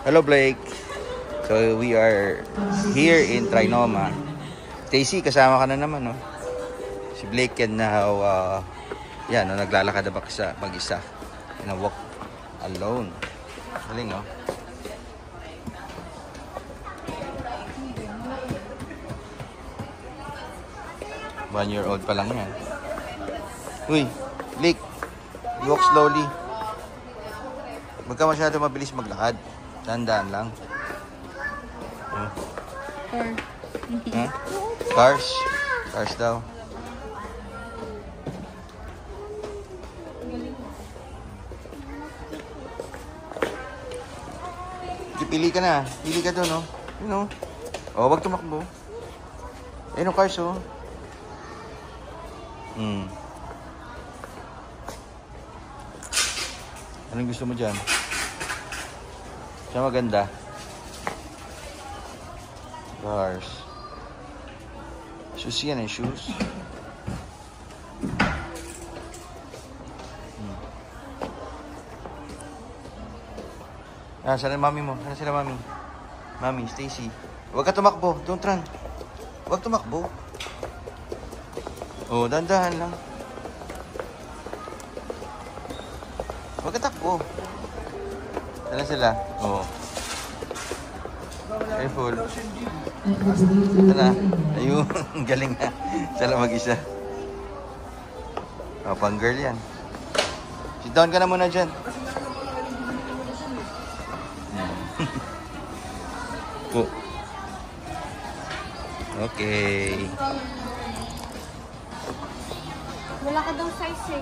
Hello, Blake. So, we are here in Trinoma. Stacy, kasama ka na naman, no? Si Blake can now, yan, no, naglalakad na mag-isa. In a walk alone. Galing, no? One-year-old pa lang yan. Uy, Blake, walk slowly. Huwag ka masyado mabilis maglakad. Tandaan lang. Huh? Cars? Cars daw. Pili ka na. Pili ka doon, no? You know. Oh, wag tumakbo. Eh, no cars, oh. Anong gusto mo dyan? Siya maganda. Cars. Shoes yan, eh. Shoes. Ah, saan ang mami mo? Saan sila mami? Mami, Stacy. Huwag ka tumakbo. Don't run. Huwag tumakbo. Oh, dandahan lang. Huwag ka takbo. Saan sila? Oh. Careful. Ito na. Ayun. Galing na. Sala mag-isa. Oh, pang girl yan. Sit down ka na muna dyan. Oh. Okay. Wala ka daw size eh.